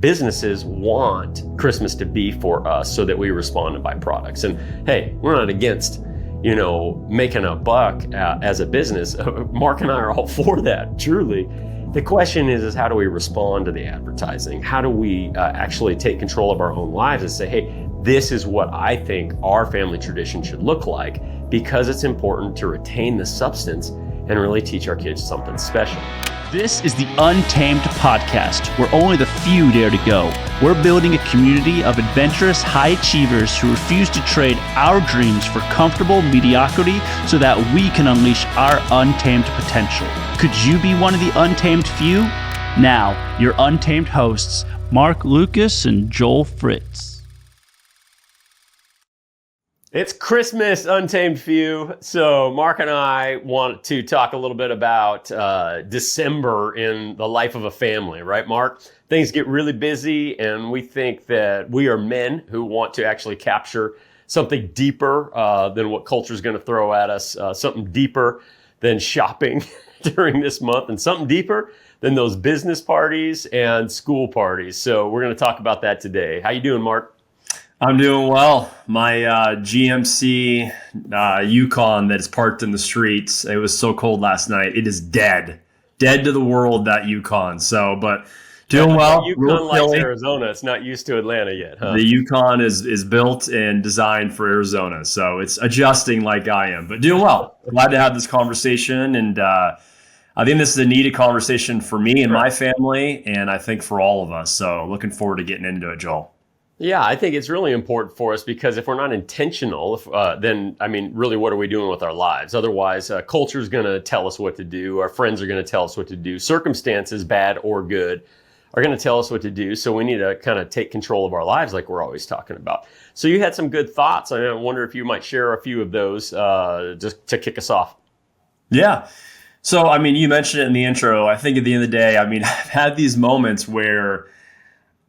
businesses want Christmas to be for us so that we respond and buy products. And hey, we're not against, making a buck as a business. Mark and I are all for that, truly. The question is how do we respond to the advertising? How do we actually take control of our own lives and say, hey, this is what I think our family tradition should look like, because it's important to retain the substance and really teach our kids something special. This is the Untamed Podcast, where only the few dare to go. We're building a community of adventurous high achievers who refuse to trade our dreams for comfortable mediocrity so that we can unleash our untamed potential. Could you be one of the untamed few? Now, your untamed hosts, Mark Lucas and Joel Fritz. It's Christmas, Untamed Few. So Mark and I want to talk a little bit about December in the life of a family, right, Mark? Things get really busy, and we think that we are men who want to actually capture something deeper than what culture is going to throw at us, something deeper than shopping during this month, and something deeper than those business parties and school parties. So we're going to talk about that today. How you doing, Mark? I'm doing well. My GMC Yukon that is parked in the streets, it was so cold last night. It is dead to the world, that Yukon. So, but doing well. Yukon likes Arizona. It's not used to Atlanta yet, huh? The Yukon is built and designed for Arizona, so it's adjusting like I am, but doing well. Glad to have this conversation, and I think this is a needed conversation for me and my family, and I think for all of us. So, looking forward to getting into it, Joel. Yeah, I think it's really important for us, because if we're not intentional, then, really, what are we doing with our lives? Otherwise, culture is going to tell us what to do. Our friends are going to tell us what to do. Circumstances, bad or good, are going to tell us what to do. So we need to kind of take control of our lives like we're always talking about. So you had some good thoughts. I wonder if you might share a few of those just to kick us off. Yeah. So, you mentioned it in the intro. I think at the end of the day, I've had these moments where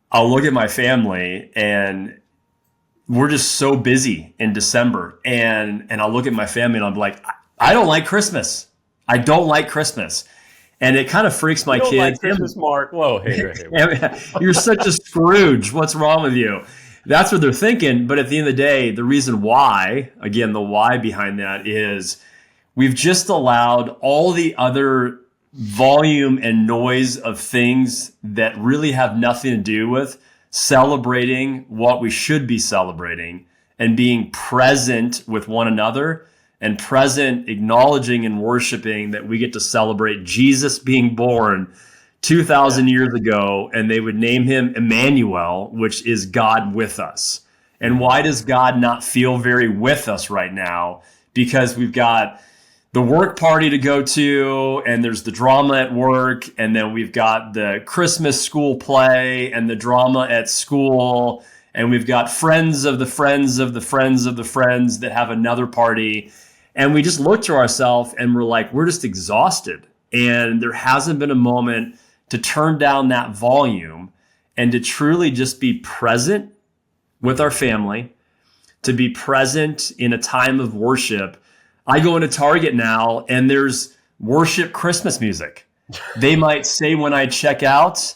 I'll look at my family and we're just so busy in December, and I'll look at my family and I'm like, I don't like Christmas. I don't like Christmas. And it kind of freaks my kids. Like Christmas, Mark. Whoa, hey. You're such a Scrooge. What's wrong with you? That's what they're thinking. But at the end of the day, the reason why, again, the why behind that is we've just allowed all the other volume and noise of things that really have nothing to do with celebrating what we should be celebrating and being present with one another and present, acknowledging and worshiping that we get to celebrate Jesus being born 2,000 years ago, and they would name him Emmanuel, which is God with us. And why does God not feel very with us right now? Because we've got the work party to go to, and there's the drama at work, and then we've got the Christmas school play and the drama at school, and we've got friends of the friends of the friends of the friends that have another party, and we just look to ourselves and we're like, we're just exhausted, and there hasn't been a moment to turn down that volume and to truly just be present with our family, to be present in a time of worship. I go into Target now and there's worship Christmas music. They might say when I check out,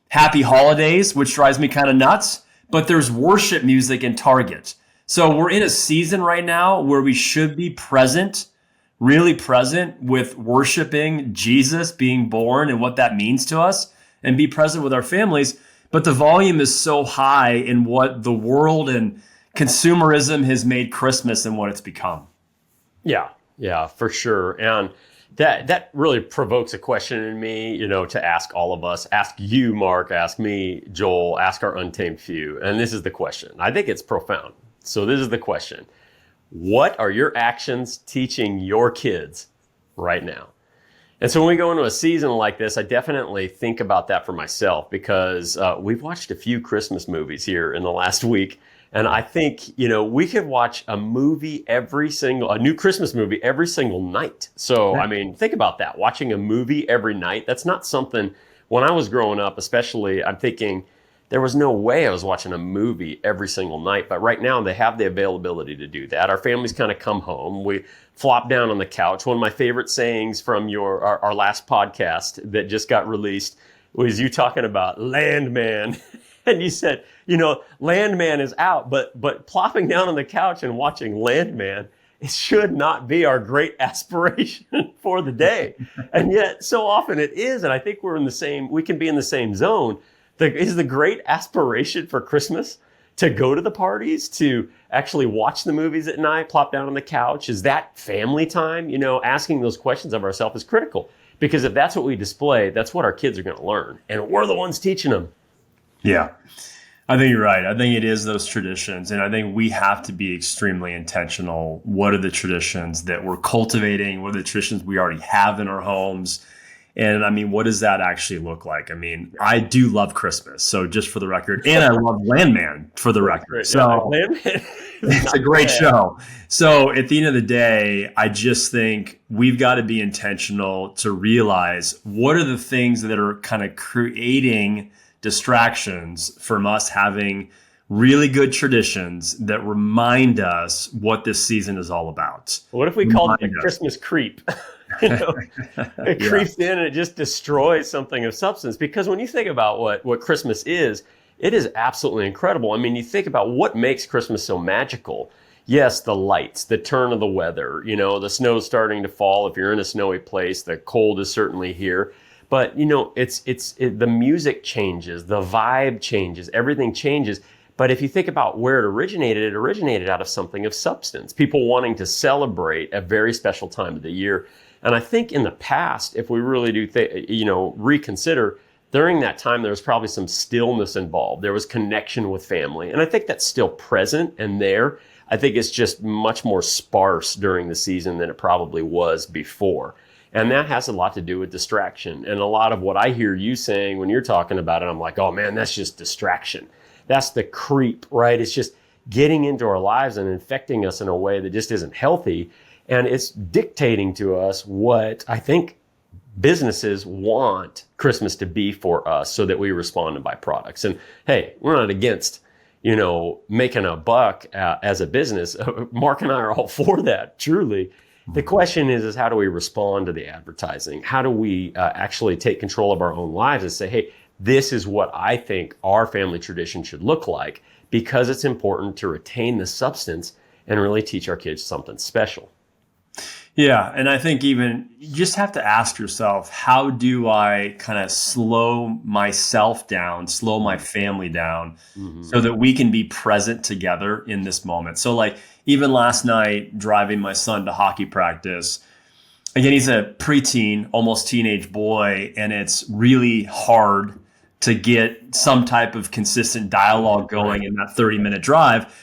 Happy Holidays, which drives me kind of nuts, but there's worship music in Target. So we're in a season right now where we should be present, really present with worshiping Jesus being born and what that means to us, and be present with our families. But the volume is so high in what the world and consumerism has made Christmas and what it's become. Yeah, for sure. And that really provokes a question in me, to ask all of us, ask you, Mark, ask me, Joel, ask our untamed few. And this is the question. I think it's profound. So this is the question. What are your actions teaching your kids right now? And so when we go into a season like this, I definitely think about that for myself, because we've watched a few Christmas movies here in the last week. And I think, we could watch a new Christmas movie every single night. So, think about that. Watching a movie every night, that's not something, when I was growing up, especially, I'm thinking there was no way I was watching a movie every single night. But right now they have the availability to do that. Our families kind of come home. We flop down on the couch. One of my favorite sayings from our last podcast that just got released was you talking about Landman. And you said, Landman is out, but plopping down on the couch and watching Landman, it should not be our great aspiration for the day. And yet so often it is. And I think we can be in the same zone. Is the great aspiration for Christmas to go to the parties, to actually watch the movies at night, plop down on the couch? Is that family time? Asking those questions of ourselves is critical, because if that's what we display, that's what our kids are going to learn. And we're the ones teaching them. Yeah, I think you're right. I think it is those traditions. And I think we have to be extremely intentional. What are the traditions that we're cultivating? What are the traditions we already have in our homes? And I mean, what does that actually look like? I mean, I do love Christmas. So just for the record, and I love Landman for the record. So Landman. It's a great show. So at the end of the day, I just think we've got to be intentional to realize what are the things that are kind of creating distractions from us having really good traditions that remind us what this season is all about. What if we called it a Christmas creep? It creeps in and it just destroys something of substance. Because when you think about what Christmas is, it is absolutely incredible. I mean, you think about what makes Christmas so magical. Yes, the lights, the turn of the weather, the snow's starting to fall. If you're in a snowy place, the cold is certainly here. But, the music changes, the vibe changes, everything changes. But if you think about where it originated out of something of substance, people wanting to celebrate a very special time of the year. And I think in the past, if we really do, reconsider, during that time, there was probably some stillness involved. There was connection with family. And I think that's still present and there. I think it's just much more sparse during the season than it probably was before. And that has a lot to do with distraction. And a lot of what I hear you saying when you're talking about it, I'm like, oh man, that's just distraction. That's the creep, right? It's just getting into our lives and infecting us in a way that just isn't healthy. And it's dictating to us what I think businesses want Christmas to be for us so that we respond to buy products. And hey, we're not against, making a buck as a business. Mark and I are all for that, truly. The question is how do we respond to the advertising? How do we actually take control of our own lives and say, hey, this is what I think our family tradition should look like, because it's important to retain the substance and really teach our kids something special. Yeah. And I think even you just have to ask yourself, how do I kind of slow myself down, slow my family down so that we can be present together in this moment? So like even last night, driving my son to hockey practice, again, he's a preteen, almost teenage boy, and it's really hard to get some type of consistent dialogue going in that 30-minute drive.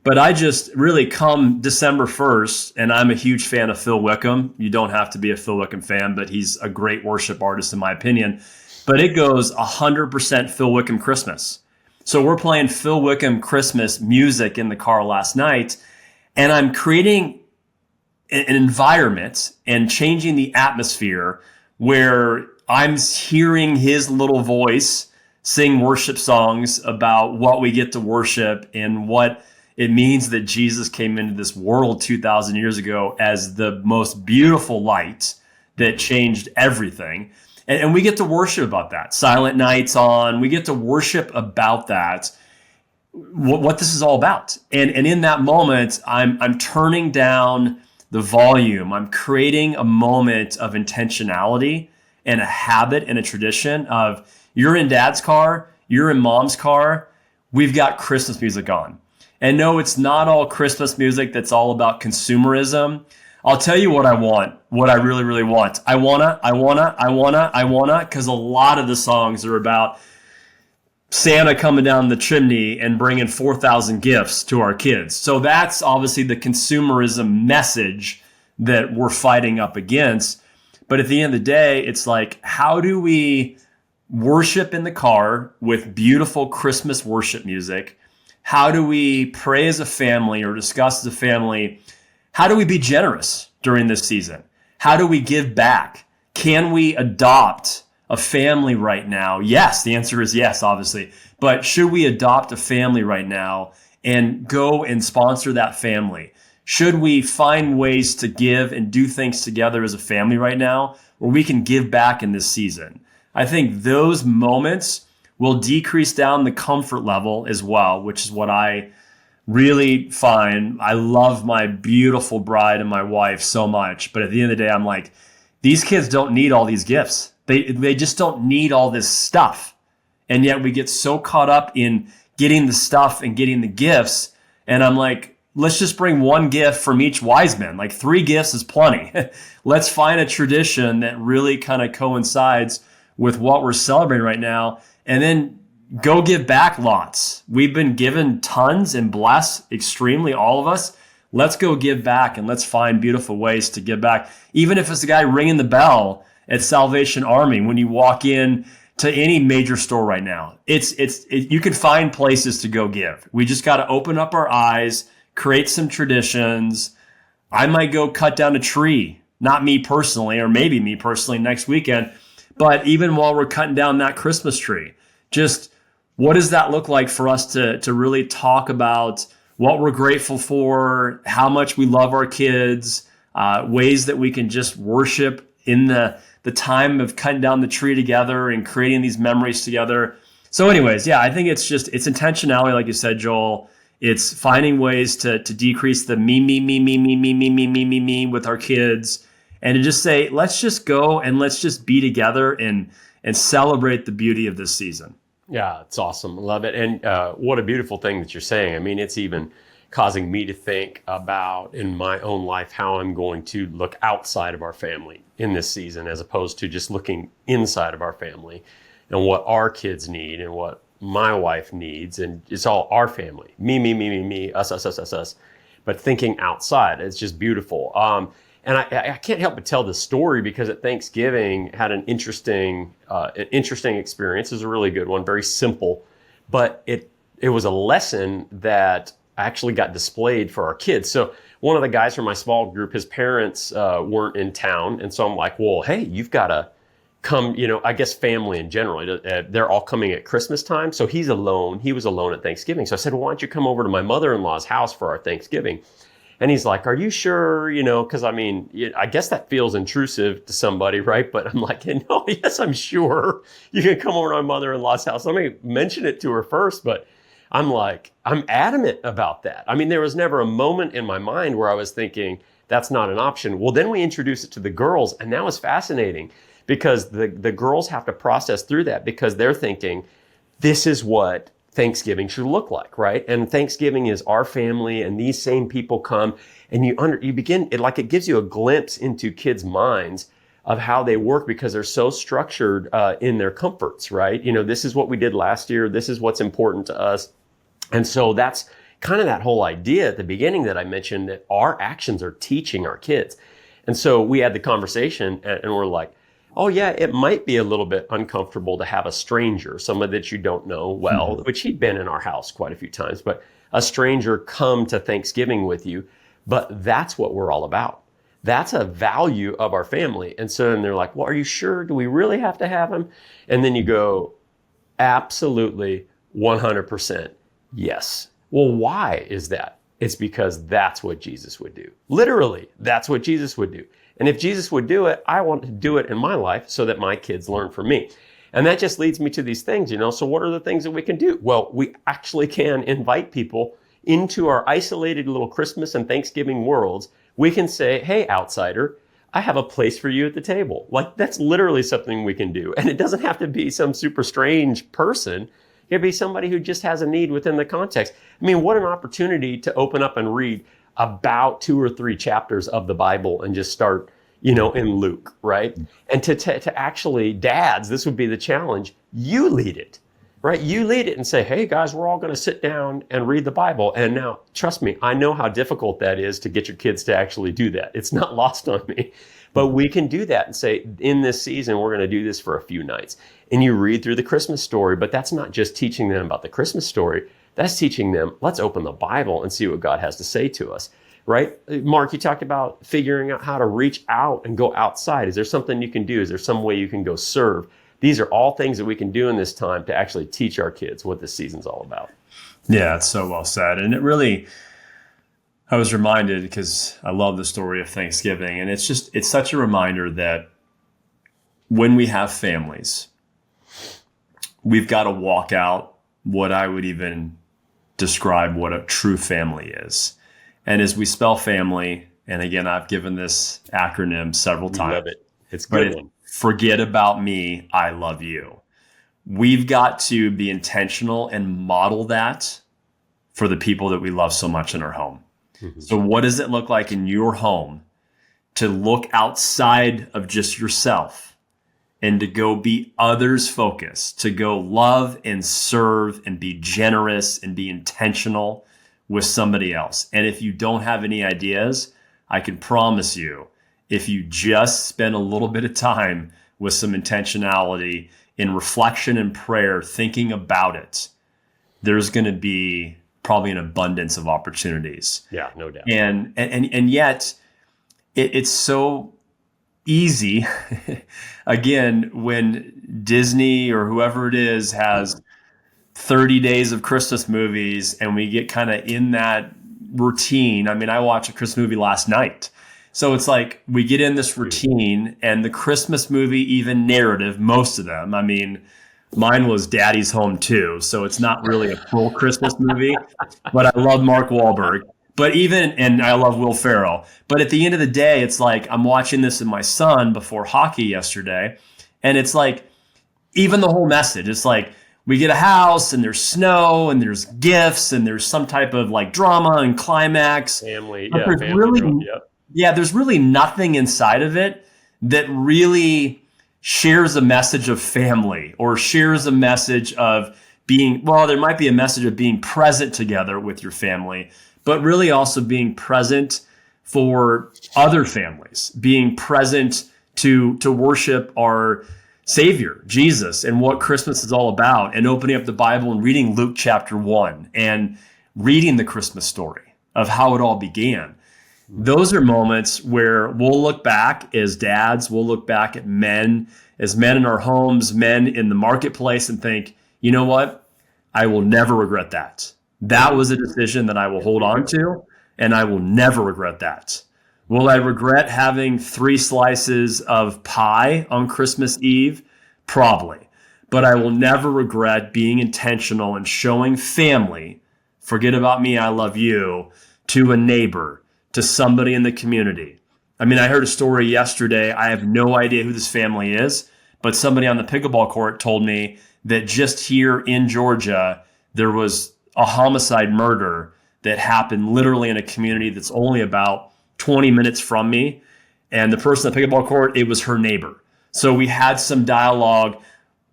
But I just really come December 1st, and I'm a huge fan of Phil Wickham. You don't have to be a Phil Wickham fan, but he's a great worship artist in my opinion. But it goes 100% Phil Wickham Christmas. So we're playing Phil Wickham Christmas music in the car last night, and I'm creating an environment and changing the atmosphere where I'm hearing his little voice sing worship songs about what we get to worship and what it means that Jesus came into this world 2,000 years ago as the most beautiful light that changed everything. And we get to worship about that. Silent Night's on. We get to worship about that, what this is all about. And in that moment, I'm turning down the volume. I'm creating a moment of intentionality and a habit and a tradition of you're in dad's car, you're in mom's car, we've got Christmas music on. And no, it's not all Christmas music that's all about consumerism. I'll tell you what I want, what I really, really want. I wanna, because a lot of the songs are about Santa coming down the chimney and bringing 4,000 gifts to our kids. So that's obviously the consumerism message that we're fighting up against. But at the end of the day, it's like, how do we worship in the car with beautiful Christmas worship music? How do we pray as a family or discuss as a family? How do we be generous during this season? How do we give back? Can we adopt a family right now? Yes, the answer is yes, obviously. But should we adopt a family right now and go and sponsor that family? Should we find ways to give and do things together as a family right now where we can give back in this season? I think those moments will decrease down the comfort level as well, which is what I really find. I love my beautiful bride and my wife so much, but at the end of the day, I'm like, these kids don't need all these gifts. They just don't need all this stuff. And yet we get so caught up in getting the stuff and getting the gifts. And I'm like, let's just bring one gift from each wise man. Like 3 gifts is plenty. Let's find a tradition that really kind of coincides with what we're celebrating right now. And then go give back lots. We've been given tons and blessed extremely, all of us. Let's go give back, and let's find beautiful ways to give back. Even if it's the guy ringing the bell at Salvation Army when you walk in to any major store right now. You can find places to go give. We just got to open up our eyes, create some traditions. I might go cut down a tree, not me personally, or maybe me personally next weekend. But even while we're cutting down that Christmas tree, just what does that look like for us to really talk about what we're grateful for, how much we love our kids, ways that we can just worship in the time of cutting down the tree together and creating these memories together. So anyways, yeah, I think it's intentionality, like you said, Joel. It's finding ways to decrease the me with our kids, and to just say, let's just go and let's just be together and celebrate the beauty of this season. Yeah, it's awesome. Love it. And what a beautiful thing that you're saying. I mean, it's even causing me to think about in my own life how I'm going to look outside of our family in this season, as opposed to just looking inside of our family and what our kids need and what my wife needs. And it's all our family, me, us. But thinking outside, it's just beautiful. And I can't help but tell this story because at Thanksgiving had an interesting experience. It was a really good one, very simple, but it was a lesson that actually got displayed for our kids. So one of the guys from my small group, his parents weren't in town, and so I'm like, well, hey, you've got to come. I guess family in general, they're all coming at Christmas time. So he's alone. He was alone at Thanksgiving. So I said, well, why don't you come over to my mother-in-law's house for our Thanksgiving? And he's like, are you sure? Because I mean, I guess that feels intrusive to somebody, right? But I'm like, no, yes, I'm sure. You can come over to my mother-in-law's house. Let me mention it to her first. But I'm adamant about that. I mean, there was never a moment in my mind where I was thinking that's not an option. Well, then we introduce it to the girls. And that was fascinating because the girls have to process through that because they're thinking, this is what Thanksgiving should look like, right? And Thanksgiving is our family, and these same people come, and you begin it gives you a glimpse into kids' minds of how they work because they're so structured in their comforts, right? This is what we did last year. This is what's important to us, and so that's kind of that whole idea at the beginning that I mentioned, that our actions are teaching our kids. And so we had the conversation, and we're like, oh yeah, it might be a little bit uncomfortable to have a stranger, someone that you don't know well, which he'd been in our house quite a few times, but a stranger come to Thanksgiving with you. But that's what we're all about. That's a value of our family. And so then they're like, well, are you sure? Do we really have to have him? And then you go, absolutely, 100% yes. Well, why is that? It's because that's what Jesus would do. Literally, that's what Jesus would do. And if Jesus would do it, I want to do it in my life so that my kids learn from me. And that just leads me to these things, So what are the things that we can do? Well, we actually can invite people into our isolated little Christmas and Thanksgiving worlds. We can say, hey, outsider, I have a place for you at the table. That's literally something we can do. And it doesn't have to be some super strange person. It could be somebody who just has a need within the context. I mean, what an opportunity to open up and read about 2 or 3 chapters of the Bible and just start, in Luke, right? And to actually, dads, this would be the challenge. You lead it, right? You lead it and say, hey guys, we're all going to sit down and read the Bible. And now, trust me, I know how difficult that is to get your kids to actually do that. It's not lost on me, but we can do that and say, in this season, we're going to do this for a few nights. And you read through the Christmas story, but that's not just teaching them about the Christmas story. That's teaching them, let's open the Bible and see what God has to say to us, right? Mark, you talked about figuring out how to reach out and go outside. Is there something you can do? Is there some way you can go serve? These are all things that we can do in this time to actually teach our kids what this season's all about. Yeah, it's so well said. And I was reminded, because I love the story of Thanksgiving, and it's such a reminder that when we have families, we've got to walk out what I would even describe what a true family is. And as we spell family, and again, I've given this acronym several times. Love it. It's a but good one. Forget about me, I love you. We've got to be intentional and model that for the people that we love so much in our home. Mm-hmm. So what does it look like in your home to look outside of just yourself and to go be others focused, to go love and serve and be generous and be intentional with somebody else? And if you don't have any ideas, I can promise you, if you just spend a little bit of time with some intentionality in reflection and prayer, thinking about it, there's going to be probably an abundance of opportunities. Yeah, no doubt. And yet it's so easy. Again, when Disney or whoever it is has 30 days of Christmas movies and we get kind of in that routine. I mean, I watched a Christmas movie last night. So it's like we get in this routine, and the Christmas movie, even narrative, most of them, I mean, mine was Daddy's Home too. So it's not really a full Christmas movie, but I love Mark Wahlberg. And I love Will Ferrell. But at the end of the day, it's like I'm watching this with my son before hockey yesterday. And it's like, even the whole message, it's like, we get a house and there's snow and there's gifts and there's some type of like drama and climax. Family. There's really nothing inside of it that really shares a message of family or shares a message of there might be a message of being present together with your family, but really also being present for other families, being present to worship our Savior, Jesus, and what Christmas is all about, and opening up the Bible and reading Luke chapter 1 and reading the Christmas story of how it all began. Those are moments where we'll look back as dads, we'll look back at men, as men in our homes, men in the marketplace, and think, you know what? I will never regret that. That was a decision that I will hold on to, and I will never regret that. Will I regret having 3 slices of pie on Christmas Eve? Probably. But I will never regret being intentional and showing family, forget about me, I love you, to a neighbor, to somebody in the community. I mean, I heard a story yesterday. I have no idea who this family is, but somebody on the pickleball court told me that just here in Georgia, there was a homicide murder that happened literally in a community that's only about 20 minutes from me. And the person at the pickleball court, it was her neighbor. So we had some dialogue.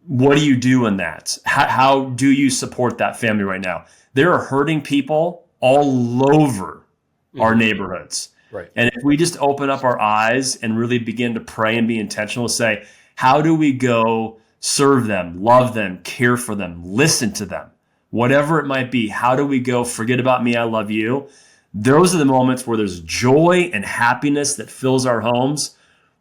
What do you do in that? How do you support that family right now? There are hurting people all over our neighborhoods. Right. And if we just open up our eyes and really begin to pray and be intentional, say, how do we go serve them, love them, care for them, listen to them, whatever it might be? How do we go forget about me, I love you? Those are the moments where there's joy and happiness that fills our homes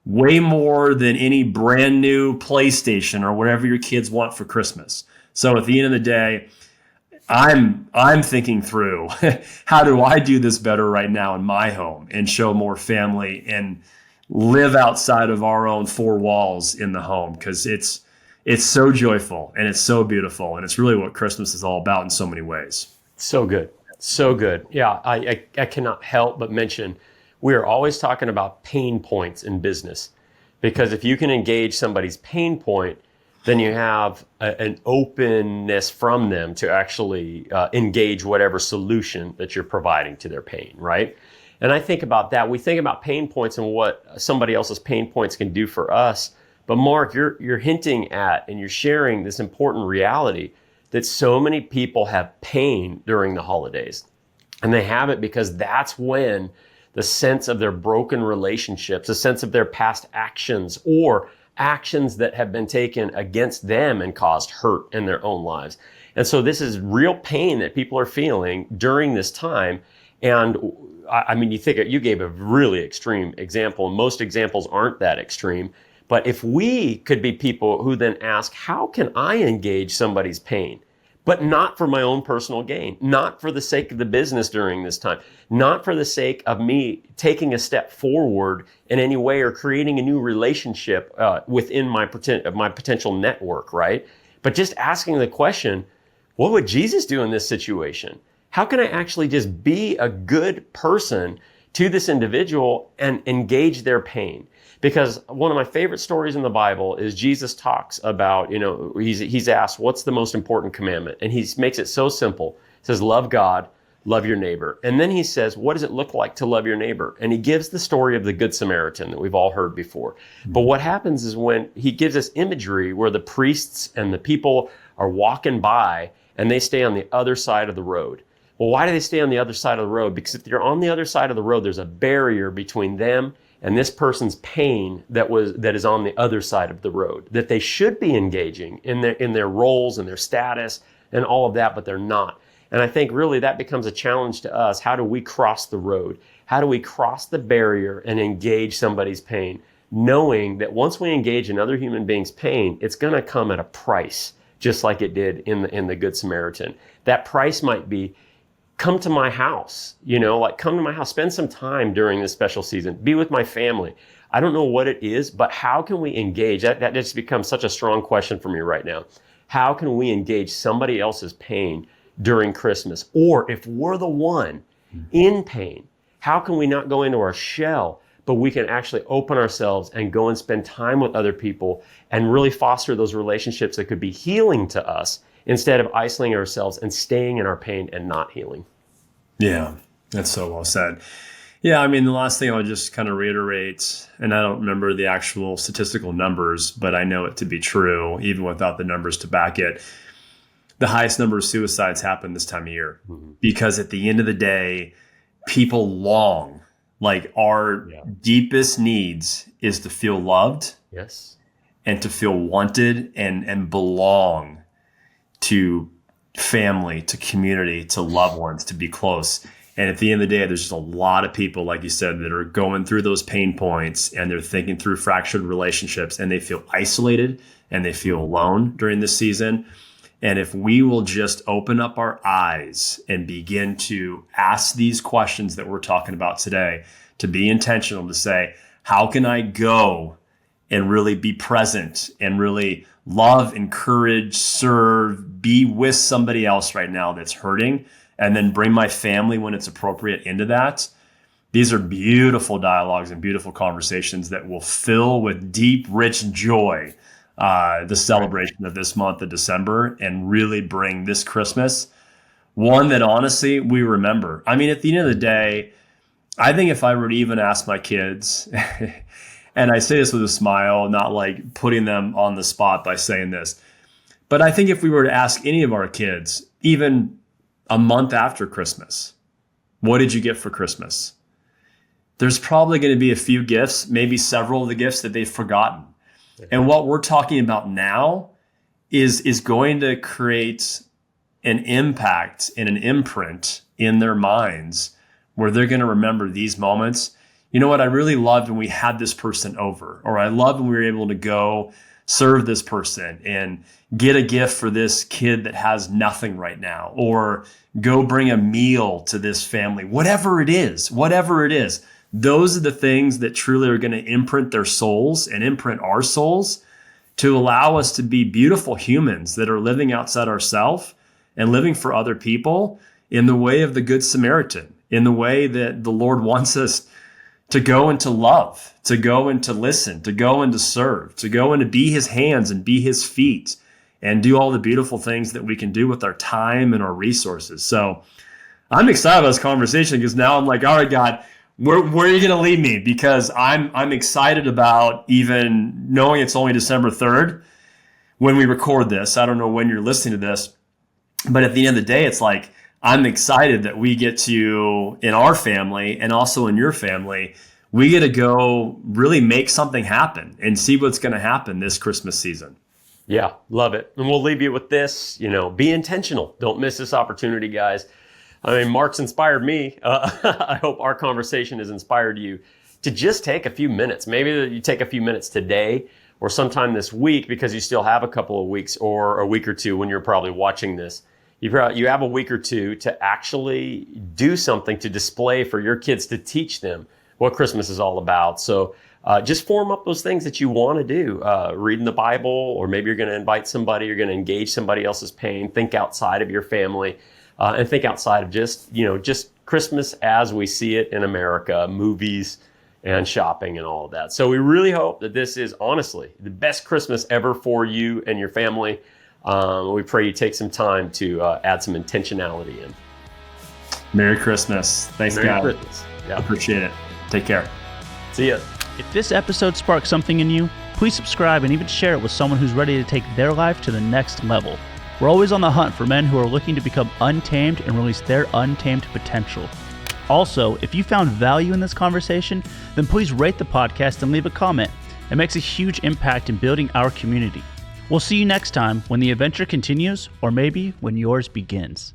way more than any brand new PlayStation or whatever your kids want for Christmas. So at the end of the day, I'm thinking through how do I do this better right now in my home and show more family and live outside of our own 4 walls in the home, because it's so joyful and it's so beautiful, and it's really what Christmas is all about in so many ways. So good. So good. Yeah, I cannot help but mention we are always talking about pain points in business, because if you can engage somebody's pain point, then you have an openness from them to actually engage whatever solution that you're providing to their pain, right? And I think about that. We think about pain points and what somebody else's pain points can do for us. But Mark, you're hinting at and you're sharing this important reality that so many people have pain during the holidays. And they have it because that's when the sense of their broken relationships, the sense of their past actions or actions that have been taken against them and caused hurt in their own lives. And so this is real pain that people are feeling during this time. And I mean, you gave a really extreme example, and most examples aren't that extreme. But if we could be people who then ask, how can I engage somebody's pain? But not for my own personal gain, not for the sake of the business during this time, not for the sake of me taking a step forward in any way or creating a new relationship within my potential network, right? but just asking the question, what would Jesus do in this situation? How can I actually just be a good person to this individual and engage their pain? Because one of my favorite stories in the Bible is Jesus talks about, he's asked, what's the most important commandment? And he makes it so simple. He says, love God, love your neighbor. And then he says, what does it look like to love your neighbor? And he gives the story of the Good Samaritan that we've all heard before. But what happens is when he gives us imagery where the priests and the people are walking by and they stay on the other side of the road. Well, why do they stay on the other side of the road? Because if you're on the other side of the road, there's a barrier between them and this person's pain that is on the other side of the road, that they should be engaging in their roles and their status and all of that, but they're not. And I think really that becomes a challenge to us. How do we cross the road? How do we cross the barrier and engage somebody's pain, knowing that once we engage another human being's pain, it's going to come at a price, just like it did in the Good Samaritan. That price might be, come to my house, come to my house, spend some time during this special season, be with my family. I don't know what it is, but how can we engage? That just becomes such a strong question for me right now. How can we engage somebody else's pain during Christmas? Or if we're the one in pain, how can we not go into our shell, but we can actually open ourselves and go and spend time with other people and really foster those relationships that could be healing to us, instead of isolating ourselves and staying in our pain and not healing. Yeah, that's so well said. Yeah, I mean, the last thing I'll just kind of reiterate, and I don't remember the actual statistical numbers, but I know it to be true, even without the numbers to back it. The highest number of suicides happen this time of year, because at the end of the day, people long, like our deepest needs is to feel loved, yes, and to feel wanted and belong to family, to community, to loved ones, to be close. And at the end of the day, there's just a lot of people, like you said, that are going through those pain points and they're thinking through fractured relationships and they feel isolated and they feel alone during this season. And if we will just open up our eyes and begin to ask these questions that we're talking about today, to be intentional, to say, how can I go and really be present and really love, encourage, serve, be with somebody else right now that's hurting, and then bring my family when it's appropriate into that. These are beautiful dialogues and beautiful conversations that will fill with deep, rich joy the celebration of this month of December, and really bring this Christmas one that honestly we remember. I mean, at the end of the day, I think if I were to even ask my kids, and I say this with a smile, not like putting them on the spot by saying this, but I think if we were to ask any of our kids, even a month after Christmas, what did you get for Christmas? There's probably going to be a few gifts, maybe several of the gifts that they've forgotten. And what we're talking about now is going to create an impact and an imprint in their minds where they're going to remember these moments. You know what? I really loved when we had this person over, or I loved when we were able to go serve this person and get a gift for this kid that has nothing right now, or go bring a meal to this family, whatever it is. Those are the things that truly are going to imprint their souls and imprint our souls to allow us to be beautiful humans that are living outside ourselves and living for other people in the way of the Good Samaritan, in the way that the Lord wants us to go and to love, to go and to listen, to go and to serve, to go and to be his hands and be his feet and do all the beautiful things that we can do with our time and our resources. So I'm excited about this conversation because now I'm like, all right, God, where are you going to lead me? Because I'm excited about even knowing it's only December 3rd when we record this. I don't know when you're listening to this, but at the end of the day, it's like, I'm excited that we get to, in our family and also in your family, we get to go really make something happen and see what's going to happen this Christmas season. Yeah, love it. And we'll leave you with this, be intentional. Don't miss this opportunity, guys. I mean, Mark's inspired me. I hope our conversation has inspired you to just take a few minutes. Maybe you take a few minutes today or sometime this week, because you still have a couple of weeks or a week or two when you're probably watching this. You have a week or two to actually do something to display for your kids, to teach them what Christmas is all about. So just form up those things that you want to do. Reading the Bible, or maybe you're going to invite somebody, you're going to engage somebody else's pain. Think outside of your family, and think outside of just Christmas as we see it in America, movies and shopping and all of that. So we really hope that this is honestly the best Christmas ever for you and your family. We pray you take some time to add some intentionality in. Merry Christmas. Thanks, Merry guys. Christmas. Yeah. Appreciate it. Take care. See ya. If this episode sparked something in you, please subscribe and even share it with someone who's ready to take their life to the next level. We're always on the hunt for men who are looking to become untamed and release their untamed potential. Also, if you found value in this conversation, then please rate the podcast and leave a comment. It makes a huge impact in building our community. We'll see you next time when the adventure continues, or maybe when yours begins.